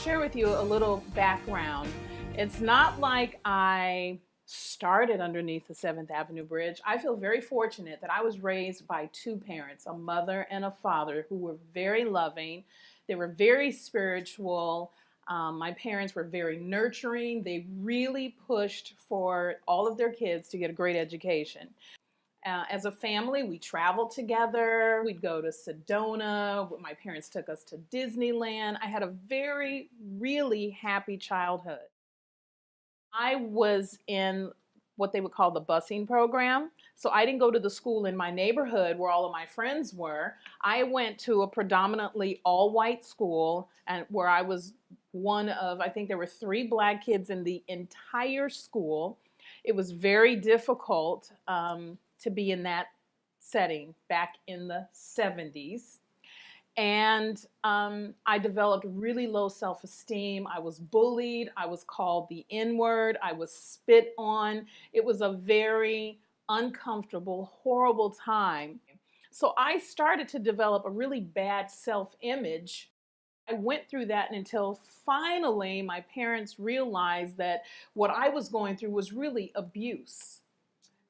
share with you a little background. It's not like I started underneath the 7th Avenue Bridge. I feel very fortunate that I was raised by two parents, a mother and a father, who were very loving. They were very spiritual. My parents were very nurturing. They really pushed for all of their kids to get a great education. As a family, we traveled together. We'd go to Sedona. My parents took us to Disneyland. I had a very, really happy childhood. I was in what they would call the busing program. So I didn't go to the school in my neighborhood where all of my friends were. I went to a predominantly all-white school, and where I was one of, I think there were 3 black kids in the entire school. It was very difficult to be in that setting back in the 70s. And I developed really low self-esteem. I was bullied. I was called the N-word. I was spit on. It was a very uncomfortable, horrible time. So I started to develop a really bad self-image. I went through that until finally my parents realized that what I was going through was really abuse.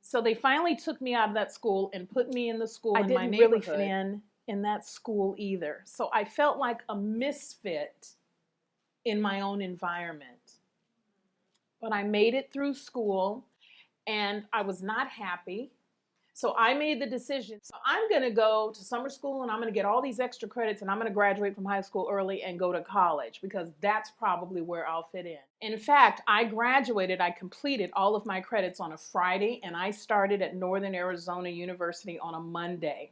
So they finally took me out of that school and put me in the school in my neighborhood. I didn't really fit in that school either. So I felt like a misfit in my own environment. But I made it through school and I was not happy. So I made the decision, so I'm going to go to summer school and I'm going to get all these extra credits and I'm going to graduate from high school early and go to college because that's probably where I'll fit in. In fact, I graduated, I completed all of my credits on a Friday and I started at Northern Arizona University on a Monday.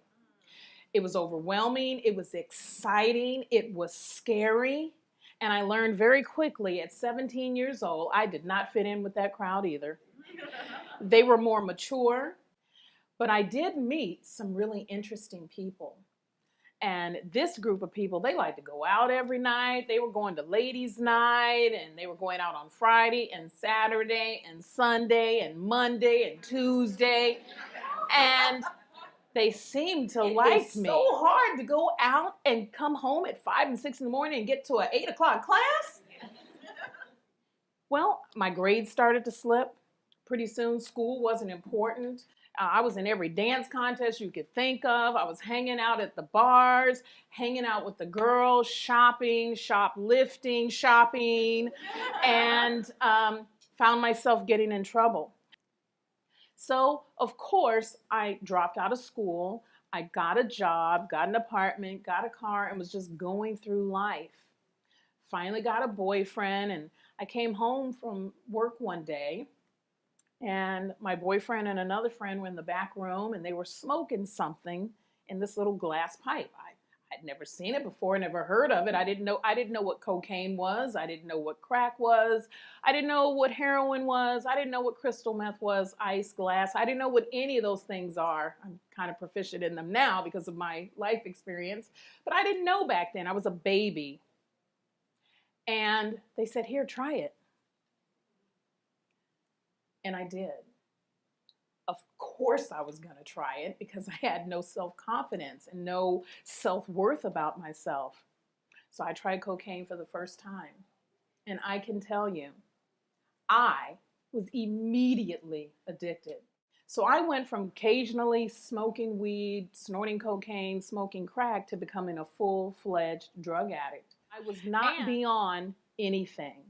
It was overwhelming, it was exciting, it was scary, and I learned very quickly at 17 years old, I did not fit in with that crowd either. They were more mature. But I did meet some really interesting people. And this group of people, they like to go out every night. They were going to ladies' night, and they were going out on Friday and Saturday and Sunday and Monday and Tuesday. And they seemed to like me. It's so hard to go out and come home at 5 and 6 in the morning and get to an 8 o'clock class. Well, my grades started to slip. Pretty soon, school wasn't important. I was in every dance contest you could think of. I was hanging out at the bars, hanging out with the girls, shopping, shoplifting, shopping, and found myself getting in trouble. So, of course, I dropped out of school. I got a job, got an apartment, got a car, and was just going through life. Finally got a boyfriend, and I came home from work one day. And my boyfriend and another friend were in the back room and they were smoking something in this little glass pipe. I'd never seen it before, never heard of it. I didn't know what cocaine was. I didn't know what crack was. I didn't know what heroin was. I didn't know what crystal meth was, ice, glass. I didn't know what any of those things are. I'm kind of proficient in them now because of my life experience. But I didn't know back then. I was a baby. And they said, "Here, try it." And I did. Of course I was going to try it because I had no self-confidence and no self-worth about myself. So I tried cocaine for the first time. And I can tell you, I was immediately addicted. So I went from occasionally smoking weed, snorting cocaine, smoking crack to becoming a full-fledged drug addict. I was not beyond anything.